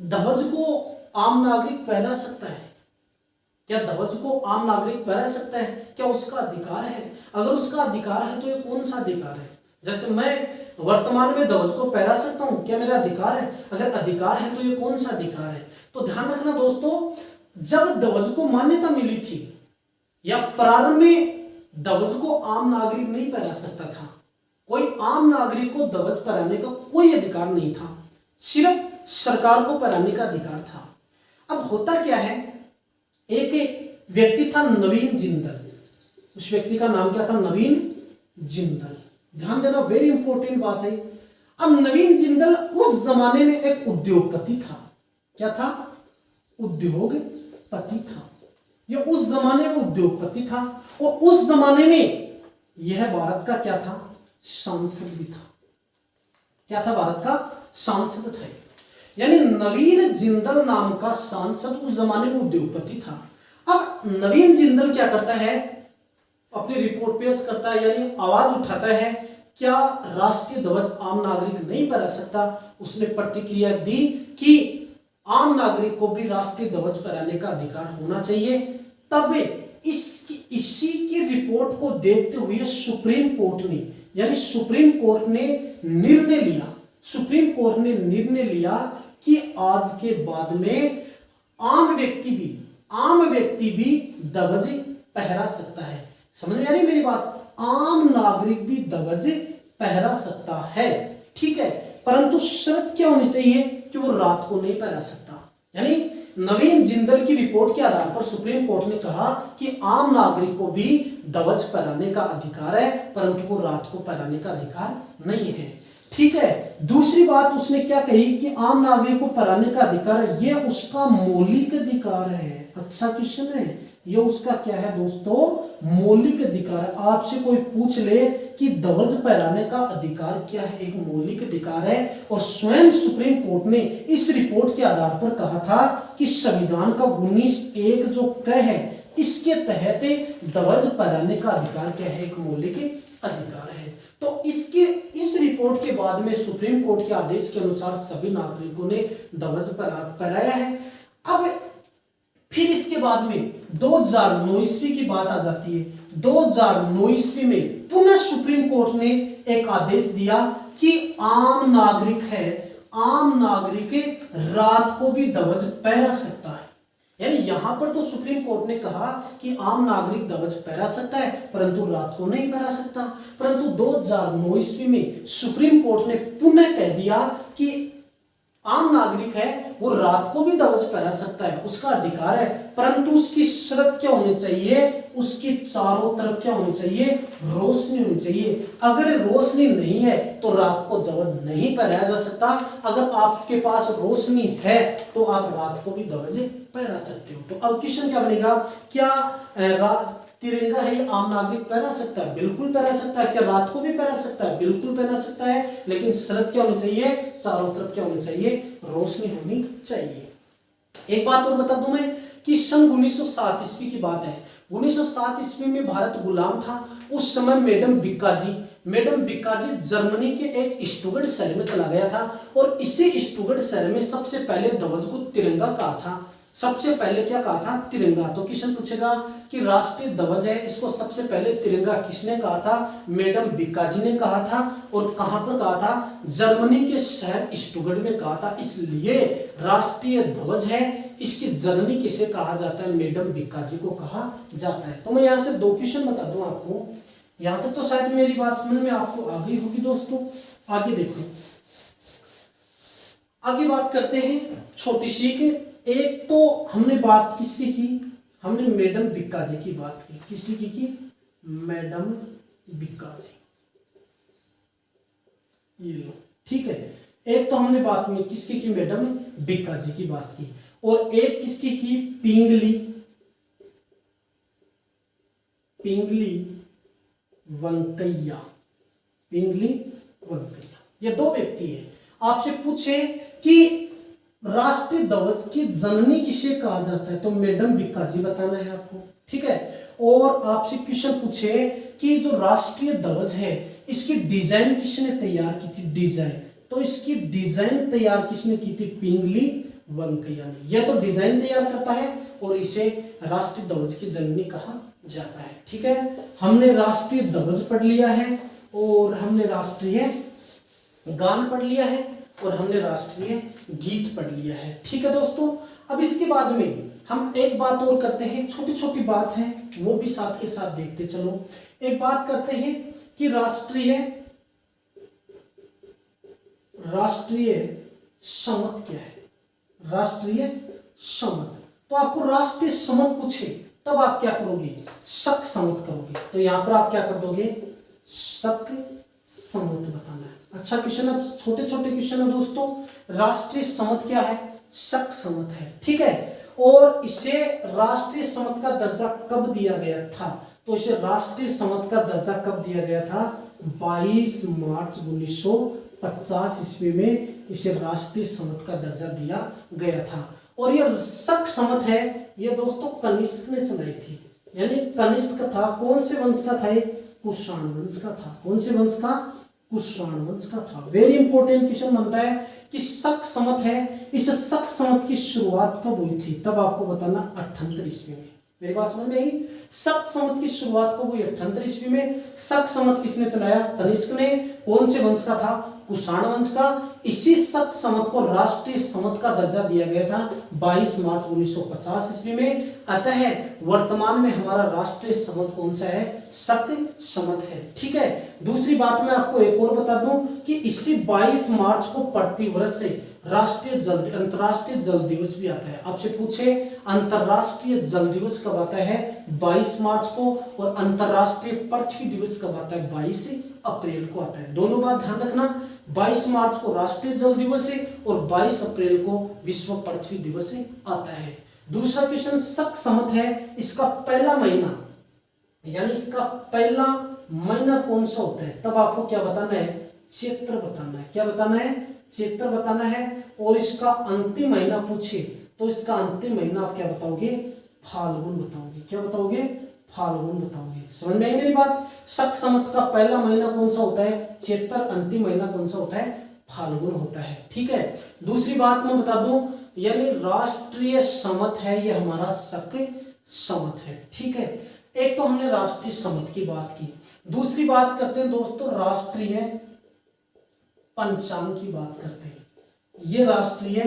ध्वज को आम नागरिक पहना सकता है? क्या ध्वज को आम नागरिक पहना सकता है? क्या उसका अधिकार है? अगर उसका अधिकार है तो ये कौन सा अधिकार है? जैसे मैं वर्तमान में ध्वज को पहना सकता हूं, क्या मेरा अधिकार है? अगर अधिकार है तो ये कौन सा अधिकार है? तो ध्यान रखना दोस्तों, जब ध्वज को मान्यता मिली थी या प्रारंभ में ध्वज को आम नागरिक नहीं पहना सकता था। कोई आम नागरिक को ध्वज पहनाने का कोई अधिकार नहीं था, सिर्फ सरकार को पहनाने का अधिकार था। अब होता क्या है, एक व्यक्ति था नवीन जिंदल। उस व्यक्ति का नाम क्या था? नवीन जिंदल। ध्यान देना, वेरी इंपॉर्टेंट बात है। अब नवीन जिंदल उस जमाने में एक उद्योगपति था। क्या था? उद्योगपति था। यह उस जमाने में उद्योगपति था और उस जमाने में यह भारत का क्या था? सांसद भी था। क्या था? भारत का सांसद था। यानी नवीन जिंदल नाम का सांसद उस जमाने में उद्योगपति था। अब नवीन जिंदल क्या करता है? अपनी रिपोर्ट पेश करता है, यानी आवाज उठाता है, क्या राष्ट्रीय ध्वज आम नागरिक नहीं पहना सकता? उसने प्रतिक्रिया दी कि आम नागरिक को भी राष्ट्रीय ध्वज फहराने का अधिकार होना चाहिए। तब इसी की रिपोर्ट को देखते हुए सुप्रीम कोर्ट ने, यानी सुप्रीम कोर्ट ने निर्णय लिया कि आज के बाद में आम व्यक्ति भी ध्वज पहरा सकता है। समझ में आ रही मेरी बात? आम नागरिक भी ध्वज पहरा सकता है, ठीक है, परंतु शर्त क्या होनी चाहिए कि वो रात को नहीं पहरा सकता। यानी नवीन जिंदल की रिपोर्ट के आधार पर सुप्रीम कोर्ट ने कहा कि आम नागरिक को भी ध्वज फहराने का अधिकार है, परंतु वो रात को फहराने का अधिकार नहीं है, ठीक है। दूसरी बात उसने क्या कही कि आम नागरिक को फहराने का अधिकार है, ये उसका मौलिक अधिकार है। अच्छा क्वेश्चन है, ये उसका क्या है दोस्तों? मौलिक अधिकार है। आपसे कोई पूछ ले कि ध्वज फहराने का अधिकार क्या है? एक मौलिक अधिकार है। और स्वयं सुप्रीम कोर्ट ने इस रिपोर्ट के आधार पर कहा था कि संविधान का 19(1) जो कह है, इसके तहत ध्वज फहराने का अधिकार क्या है? एक मौलिक अधिकार है। तो इस रिपोर्ट के बाद में सुप्रीम कोर्ट के आदेश के अनुसार सभी नागरिकों ने ध्वज फहराया है। अब फिर इसके बाद में 2009 ईस्वी की बात आ जाती है। 2009 ईस्वी में पुनः सुप्रीम कोर्ट ने एक आदेश दिया कि आम नागरिक है, आम नागरिक रात को भी ध्वज फहरा सकता है। यानी यहां पर तो सुप्रीम कोर्ट ने कहा कि आम नागरिक ध्वज फहरा सकता है परंतु रात को नहीं फहरा सकता। परंतु 2009 ईस्वी में सुप्रीम कोर्ट ने पुनः कह दिया कि आम नागरिक है वो रात को भी ध्वज फहरा सकता है, उसका अधिकार है, परंतु उसकी शर्त क्या होनी चाहिए, उसकी चारों तरफ क्या होनी चाहिए, रोशनी होनी चाहिए। अगर रोशनी नहीं है तो रात को ध्वज नहीं फहराया जा सकता। अगर आपके पास रोशनी है तो आप रात को भी ध्वज फहरा सकते हो। तो अब क्वेश्चन क्या बनेगा, क्या तिरंगा है ये आम नागरिक फहरा सकता है? बिल्कुल फहरा सकता है। क्या रात को भी फहरा सकता है? बिल्कुल फहरा सकता है, लेकिन शर्त क्या होनी चाहिए, चारों तरफ क्या होनी चाहिए, रोशनी होनी चाहिए। एक बात और बता दूं मैं कि सन 1907 ईस्वी की बात है। 1907 ईस्वी में भारत गुलाम था। उस समय मैडम बिक्काजी जर्मनी के एक स्टुटगार्ट शहर में चला गया था और इसी स्टुटगार्ट शहर में सबसे पहले ध्वज को तिरंगा कहा था। सबसे पहले क्या कहा था, तिरंगा। तो क्वेश्चन पूछेगा कि राष्ट्रीय ध्वज है, इसको सबसे पहले तिरंगा किसने कहा था? मैडम बिक्काजी ने कहा था। और कहां पर कहा था? जर्मनी के शहर स्टुटगार्ट में कहा था। इसलिए राष्ट्रीय ध्वज है, इसकी जननी किसे कहा जाता है? मैडम बिक्काजी को कहा जाता है। तो मैं यहां से 2 क्वेश्चन बता दूं आपको। यहां तक तो शायद मेरी बात समझ में आपको आ गई होगी दोस्तों। आगे देखो, आगे बात करते हैं छोटी सी के। एक तो हमने बात किसकी की, हमने मैडम बिक्काजी की बात की। किसी की? मैडम बिक्काजी। ये लो, ठीक है। एक तो हमने बात में किसकी की, मैडम बिक्काजी की बात की। और एक किसकी की, पिंगली वंकैया। ये 2 व्यक्ति है। आपसे पूछे कि राष्ट्रीय ध्वज की जननी किसे कहा जाता है, तो मैडम बिक्काजी बताना है आपको, ठीक है। और आपसे क्वेश्चन पूछे कि जो राष्ट्रीय ध्वज है इसकी डिजाइन किसने तैयार की थी, डिजाइन, तो इसकी डिजाइन तैयार किसने की थी, पिंगली वंकैया ने। यह तो डिजाइन तैयार करता है और इसे राष्ट्रीय ध्वज की जननी कहा जाता है, ठीक है। हमने राष्ट्रीय ध्वज पढ़ लिया है और हमने राष्ट्रीय गान पढ़ लिया है और हमने राष्ट्रीय गीत पढ़ लिया है, ठीक है दोस्तों। अब इसके बाद में हम एक बात और करते हैं, छोटी छोटी बात है वो भी साथ के साथ देखते चलो। एक बात करते हैं कि राष्ट्रीय समत क्या है, राष्ट्रीय समत। तो आपको राष्ट्रीय समत पूछे तब आप क्या करोगे, शक समत करोगे। तो यहां पर आप क्या कर दोगे, शक समत बताना है। अच्छा क्वेश्चन है, छोटे छोटे क्वेश्चन है दोस्तों। राष्ट्रीय समत क्या है, शक समत है, ठीक है। और इसे राष्ट्रीय समत का दर्जा कब दिया गया था, तो इसे राष्ट्रीय समत का दर्जा कब दिया गया था, 22 मार्च 1950 ईस्वी में इसे राष्ट्रीय समत का दर्जा दिया गया था। और यह शक समत है, यह दोस्तों कनिष्क ने चलाई थी। यानी कनिष्क था, कौन से वंश का था, ये कुषाण वंश का था। कौन से वंश का, कुषाण वंश का था। वेरी इंपॉर्टेंट क्वेश्चन बनता है कि शक समत है, इस शक समत की शुरुआत कब हुई थी, तब आपको बताना 78 ईस्वी में। मेरी बात समझ में आई, शक समत की शुरुआत कब हुई, 78 ईस्वी में। शक समत किसने चलाया, कनिष्क ने। कौन से वंश का था, कुषाण वंश का। इसी शक समत को राष्ट्रीय समत का दर्जा दिया गया था 22 मार्च 1950 ईस्वी में। अतः वर्तमान में हमारा राष्ट्रीय समत कौन सा है, शक समत है, ठीक है। दूसरी बात मैं आपको एक और बता दूं कि इसी 22 मार्च को प्रतिवर्ष से अंतरराष्ट्रीय जल दिवस भी आता है। आपसे पूछे अंतरराष्ट्रीय जल दिवस कब आता है, 22 मार्च को, और अंतरराष्ट्रीय पृथ्वी दिवस कब आता है, 22 अप्रैल को आता है। दोनों बात ध्यान रखना, 22 मार्च को राष्ट्रीय जल दिवस है और 22 अप्रैल को विश्व पृथ्वी दिवस आता है। दूसरा क्वेश्चन, शक समत है, इसका पहला महीना यानी इसका पहला महीना कौन सा होता है, तब आपको क्या बताना है, चैत्र बताना है। क्या बताना है, चैत्र बताना है। और इसका अंतिम महीना पूछे तो इसका अंतिम महीना आप क्या बताओगे, फाल्गुन बताओगे। क्या बताओगे, फाल्गुन बताओगे। समझ में आई मेरी बात। शक समत का पहला महीना कौन सा होता है, चैत्र। अंतिम महीना कौन सा होता है, फाल्गुन होता है, ठीक है। दूसरी बात मैं बता दूं यानी राष्ट्रीय समत है, ये हमारा शक समत है। ठीक है, एक तो हमने राष्ट्रीय समत की बात की, दूसरी बात करते हैं दोस्तों राष्ट्रीय पंचांग की बात करते हैं। ये राष्ट्रीय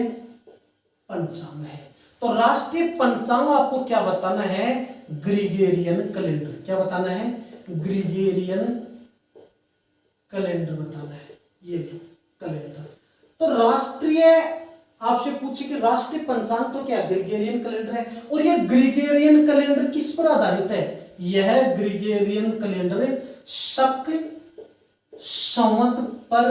पंचांग है। तो राष्ट्रीय पंचांग आपको क्या बताना है? Gregorian calendar. क्या बताना है? ग्रिगोरियन कैलेंडर बताना है, ये कैलेंडर। तो राष्ट्रीय आपसे पूछे कि राष्ट्रीय पंचांग तो क्या ग्रिगोरियन कैलेंडर है, और ये ग्रिगोरियन कैलेंडर किस पर आधारित है? यह ग्रिगोरियन कैलेंडर शक संवत पर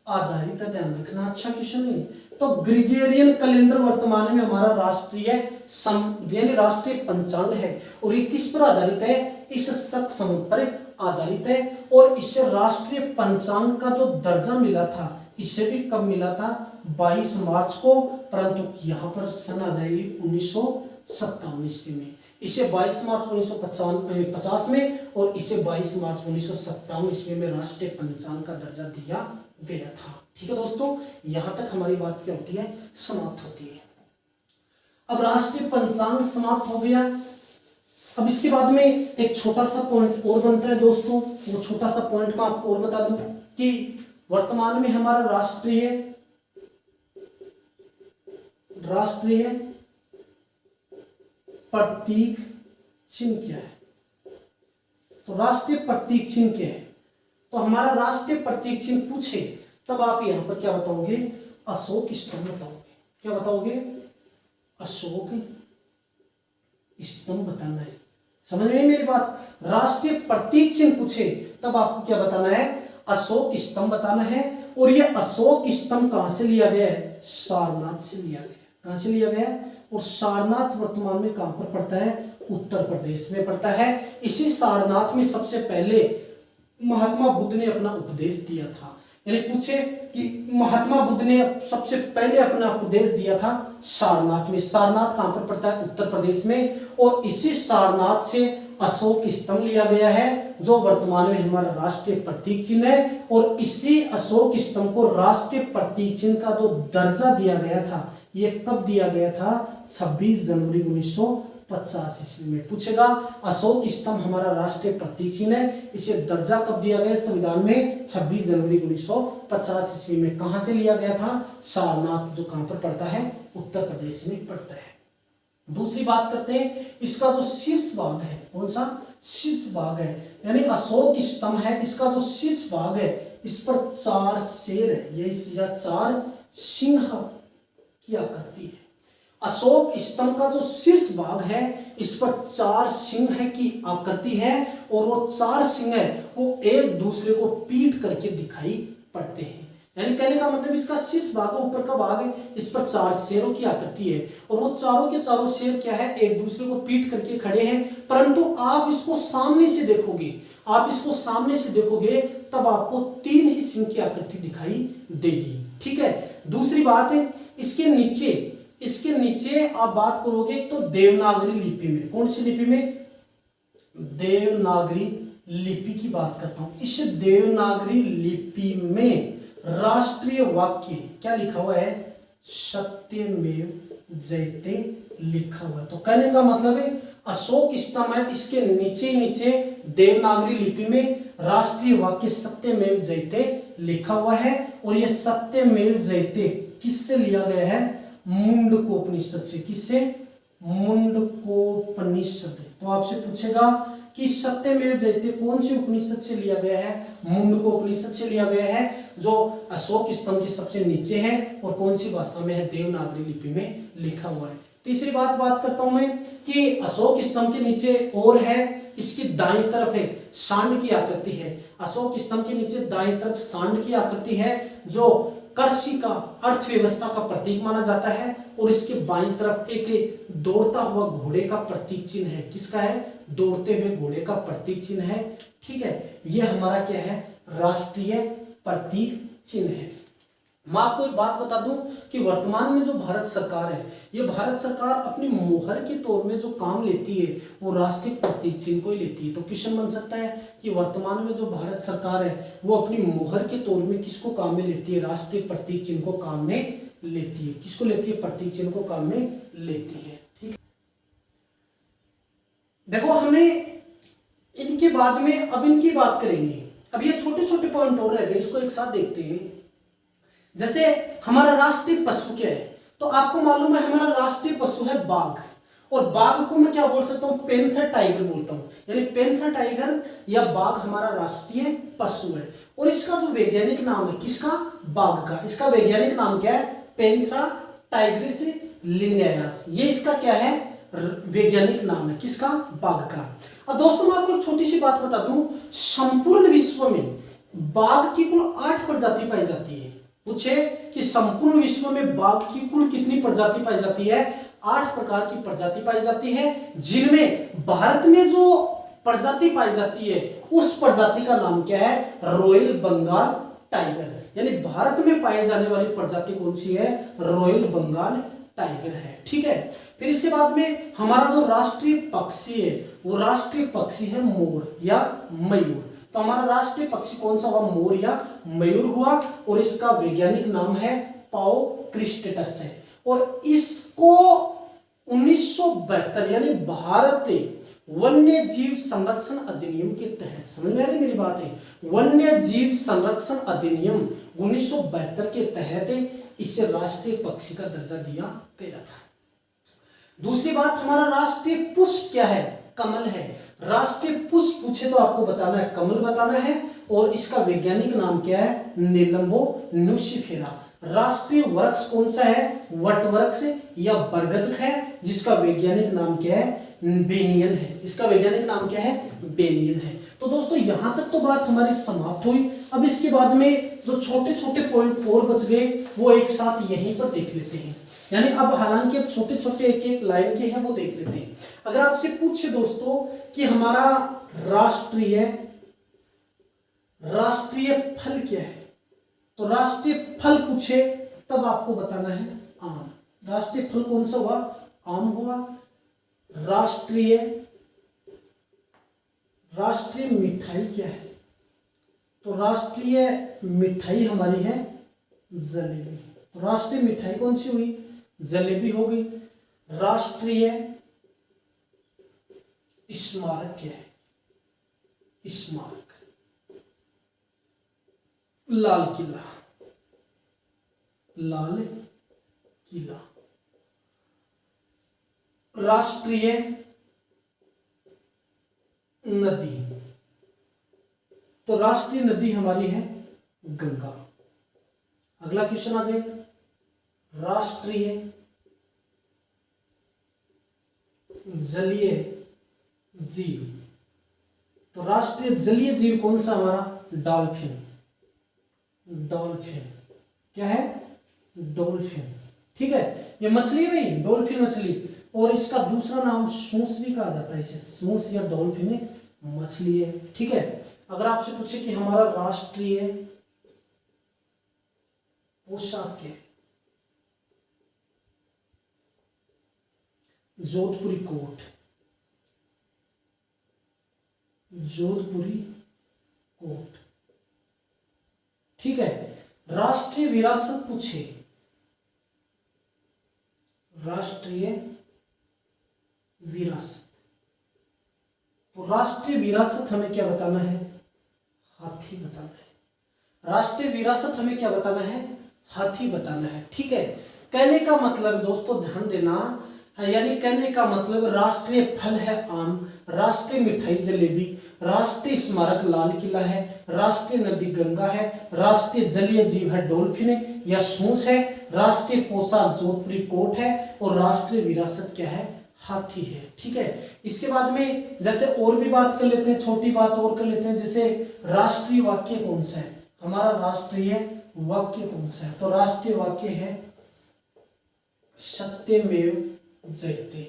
आधारित है, ध्यान रखना, अच्छा क्वेश्चन है। तो ग्रिगोरियन कैलेंडर वर्तमान में हमारा राष्ट्रीय यानी राष्ट्रीय पंचांग है, और ये किस पर आधारित है? इस शक संवत पर आधारित है। और इसे राष्ट्रीय पंचांग का जो दर्जा मिला था, इसे भी कब मिला था? 22 मार्च को, परंतु यहाँ पर सन आ जाएगी 1957 ईस्वी में। इसे 22 मार्च 1950 में और इसे 22 मार्च 1957 ईस्वी में राष्ट्रीय पंचांग का दर्जा दिया गया था। ठीक है दोस्तों, यहां तक हमारी बात क्या होती है? समाप्त होती है। अब राष्ट्रीय पंचांग समाप्त हो गया। अब इसके बाद में एक छोटा सा पॉइंट और बनता है दोस्तों, वो छोटा सा पॉइंट मैं आपको और बता दूं कि वर्तमान में हमारा राष्ट्रीय प्रतीक चिन्ह क्या है? तो राष्ट्रीय प्रतीक चिन्ह क्या है? तो हमारा राष्ट्रीय प्रतीक चिन्ह पूछे तब आप यहां पर क्या बताओगे? अशोक स्तंभ बताओगे। क्या बताओगे? अशोक स्तंभ बताना है। समझ में मेरी बात? राष्ट्रीय प्रतीक चिन्ह पूछे तब आपको क्या बताना है? अशोक स्तंभ बताना है। और ये अशोक स्तंभ कहां से लिया गया है? सारनाथ से लिया गया। कहां से लिया गया? और सारनाथ वर्तमान में कहां पर पड़ता है? उत्तर प्रदेश में पड़ता है। इसी सारनाथ में सबसे पहले महात्मा बुद्ध ने अपना उपदेश दिया था। यानी पूछे कि महात्मा बुद्ध ने सबसे पहले अपना उपदेश दिया था सारनाथ में। सारनाथ कहां पर पड़ता है? उत्तर प्रदेश में। और इसी सारनाथ से अशोक स्तंभ लिया गया है, जो वर्तमान में हमारा राष्ट्रीय प्रतीक चिन्ह है। और इसी अशोक स्तंभ को राष्ट्रीय प्रतीक चिन्ह का जो दर्जा दिया गया था, ये कब दिया गया था? 26 जनवरी 1950 ईस्वी में। पूछेगा अशोक स्तंभ हमारा राष्ट्रीय प्रतीक चिन्ह है, इसे दर्जा कब दिया गया संविधान में? 26 जनवरी 1950 ईस्वी में। कहां से लिया गया था? सारनाथ, जो कहां पर पड़ता है? उत्तर प्रदेश में पड़ता है। दूसरी बात करते हैं, इसका जो शीर्ष भाग है, कौन सा? शीर्ष भाग है, यानी अशोक स्तंभ है, इसका जो शीर्ष भाग है, इस पर 4 शेर है, ये 4 सिंह की आकृति है। अशोक स्तंभ का जो शीर्ष भाग है, इस पर 4 सिंह की आकृति है। और वो 4 सिंह है वो एक दूसरे को पीट करके दिखाई पड़ते हैं। यानी कहने का मतलब इसका शीर्ष भाग, ऊपर का भाग है, इस पर 4 शेरों की आकृति है। और वो चारों के चारों शेर क्या है? एक दूसरे को पीट करके खड़े हैं। परंतु आप इसको सामने से देखोगे, तब आपको 3 ही सिंह की आकृति दिखाई देगी। ठीक है। दूसरी बात है, इसके नीचे आप बात करोगे तो देवनागरी लिपि में, कौन सी लिपि में? देवनागरी लिपि की बात करता हूं। इस देवनागरी लिपि में राष्ट्रीय वाक्य क्या लिखा हुआ है? सत्यमेव जयते लिखा हुआ है। तो कहने का मतलब है अशोक स्तंभ है, इसके नीचे देवनागरी लिपि में राष्ट्रीय वाक्य सत्यमेव जयते लिखा हुआ है। और यह सत्यमेव जयते किससे लिया गया है? मुंडकोपनिषद से। किससे? मुंडकोपनिषद। तो आपसे पूछेगा कि सत्यमेव जयते कौन सी उपनिषद से लिया गया है? मुंडकोपनिषद से लिया गया है, जो अशोक स्तंभ के सबसे नीचे है और कौन सी भाषा में है? देवनागरी लिपि में लिखा हुआ है। तीसरी बात करता हूं मैं कि अशोक स्तंभ के नीचे और है, इसकी दाईं तरफ है सांड की आकृति है। अशोक स्तंभ के नीचे दाईं तरफ सांड की आकृति है, जो कृषि का, अर्थव्यवस्था का प्रतीक माना जाता है। और इसके बाईं तरफ एक दौड़ता हुआ घोड़े का प्रतीक चिन्ह है। किसका है? दौड़ते हुए घोड़े का प्रतीक चिन्ह है। ठीक है, यह हमारा क्या है? राष्ट्रीय प्रतीक चिन्ह है। मैं आपको एक बात बता दूं कि वर्तमान में जो भारत सरकार है, ये भारत सरकार अपनी मोहर के तौर में जो काम लेती है वो राष्ट्रीय प्रतीक चिन्ह को ही लेती है। तो क्वेश्चन बन सकता है कि वर्तमान में जो भारत सरकार है वो अपनी मोहर के तौर में किसको काम में लेती है? राष्ट्रीय प्रतीक चिन्ह को काम में लेती है। किसको लेती है? प्रतीक चिन्ह को काम में लेती है। ठीक है, देखो हमने इनके बाद में अब इनकी बात करेंगे। अब ये छोटे छोटे पॉइंट और रह गए, इसको एक साथ देखते हैं। जैसे हमारा राष्ट्रीय पशु क्या है? तो आपको मालूम है हमारा राष्ट्रीय पशु है बाघ, और बाघ को मैं क्या बोल सकता हूँ? पैंथर टाइगर बोलता हूँ, यानी पैंथर टाइगर या बाघ हमारा राष्ट्रीय पशु है। और इसका जो वैज्ञानिक नाम है किसका? बाघ का। इसका वैज्ञानिक नाम क्या है? Panthera tigris Linnaeus. ये इसका क्या है? वैज्ञानिक नाम है किसका? बाघ का। अब दोस्तों मैं आपको एक छोटी सी बात बता दूं, संपूर्ण विश्व में बाघ की कुल 8 प्रजाति पाई जाती है। पूछे कि संपूर्ण विश्व में बाघ की कुल कितनी प्रजाति पाई जाती है? 8 प्रकार की प्रजाति पाई जाती है, जिनमें भारत में जो प्रजाति पाई जाती है उस प्रजाति का नाम क्या है? Royal Bengal tiger. यानी भारत में पाई जाने वाली प्रजाति कौन सी है? रॉयल बंगाल टाइगर है। ठीक है, फिर इसके बाद में हमारा जो राष्ट्रीय पक्षी है वो राष्ट्रीय पक्षी है मोर या मयूर। तो हमारा राष्ट्रीय पक्षी कौन सा हुआ? मोर या मयूर हुआ, और इसका वैज्ञानिक नाम है पाओ क्रिस्टेटस है। और इसको 1972 यानी भारत वन्य जीव संरक्षण अधिनियम के तहत, समझ में आ रही मेरी बात है? वन्य जीव संरक्षण अधिनियम 1972 के तहत इसे राष्ट्रीय पक्षी का दर्जा दिया गया था। दूसरी बात, हमारा राष्ट्रीय पुष्प क्या है? कमल है। राष्ट्रीय पुष्प पूछे तो आपको बताना है कमल बताना है, और इसका वैज्ञानिक नाम क्या है? नेलम्बो न्यूसिफेरा। राष्ट्रीय वृक्ष कौन सा है? वट वृक्ष या बरगद है, जिसका वैज्ञानिक नाम क्या है? बेनियन है। इसका वैज्ञानिक नाम क्या है? बेनियन है। तो दोस्तों यहां तक तो बात हमारी समाप्त हुई। अब इसके बाद में जो छोटे छोटे पॉइंट और बच गए वो एक साथ यहीं पर देख लेते हैं। यानी अब हालांकि अब छोटे छोटे एक एक लाइन के हैं वो देख लेते हैं। अगर आपसे पूछे दोस्तों कि हमारा राष्ट्रीय फल क्या है, तो राष्ट्रीय फल पूछे तब आपको बताना है आम। राष्ट्रीय फल कौन सा हुआ? आम हुआ। राष्ट्रीय मिठाई क्या है? तो राष्ट्रीय मिठाई हमारी है जलेबी। तो राष्ट्रीय मिठाई कौन सी हुई? जलेबी हो गई। राष्ट्रीय स्मारक क्या है? स्मारक लाल किला। लाल किला। राष्ट्रीय नदी, तो राष्ट्रीय नदी हमारी है गंगा। अगला क्वेश्चन आ जाए, राष्ट्रीय जलीय जीव। तो राष्ट्रीय जलीय जीव कौन सा हमारा? डॉल्फिन। डॉल्फिन क्या है? डॉल्फिन। ठीक है, ये मछली भाई, डॉल्फिन मछली। और इसका दूसरा नाम सूस भी कहा जाता है, इसे सूस या डॉल्फिन मछली है। ठीक है, अगर आपसे पूछे कि हमारा राष्ट्रीय पोशाक क्या है? जोधपुरी कोट। जोधपुरी कोट। ठीक है, राष्ट्रीय विरासत पूछे, राष्ट्रीय विरासत, तो राष्ट्रीय विरासत हमें क्या बताना है? हाथी बताना है। राष्ट्रीय विरासत हमें क्या बताना है? हाथी बताना है। ठीक है, कहने का मतलब दोस्तों ध्यान देना, यानी कहने का मतलब राष्ट्रीय फल है आम, राष्ट्रीय मिठाई जलेबी, राष्ट्रीय स्मारक लाल किला है, राष्ट्रीय नदी गंगा है, राष्ट्रीय जलीय जीव है डॉल्फिन या सूस है, राष्ट्रीय पोशाक जोधपुरी कोट है, और राष्ट्रीय विरासत क्या है? हाथी है। ठीक है, इसके बाद में जैसे और भी बात कर लेते हैं, छोटी बात और कर लेते हैं, जैसे राष्ट्रीय वाक्य कौन सा है? हमारा राष्ट्रीय वाक्य कौन सा है? तो राष्ट्रीय वाक्य है सत्यमेव जयते।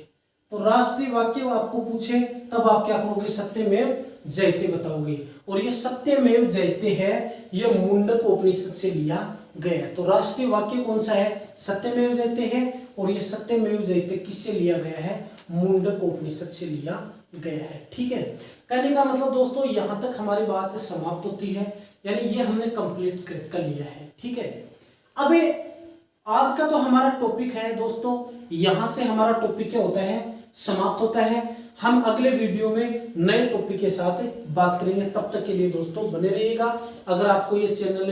तो राष्ट्रीय वाक्य आपको पूछे तब आप क्या करोगे? सत्यमेव जयते बताओगे। और ये सत्यमेव जयते है, ये मुंडक उपनिषद से लिया गया। तो राष्ट्रीय वाक्य कौन सा है? सत्यमेव जयते है, और ये सत्यमेव जयते किससे लिया गया है? मुंडक उपनिषद से लिया गया है। ठीक है, कहने का मतलब दोस्तों यहां तक हमारी बात समाप्त होती है, यानी ये हमने कंप्लीट कर लिया है। ठीक है, अब आज का तो हमारा टॉपिक है दोस्तों, यहां से हमारा टॉपिक क्या होता है, समाप्त होता है। हम अगले वीडियो में नए टॉपिक के साथ बात करेंगे। तब तक के लिए दोस्तों बने रहिएगा। अगर आपको ये चैनल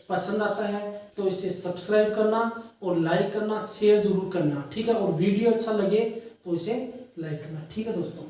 पसंद आता है तो इसे सब्सक्राइब करना और लाइक करना, शेयर जरूर करना, ठीक है। और वीडियो अच्छा लगे तो इसे लाइक करना, ठीक है दोस्तों।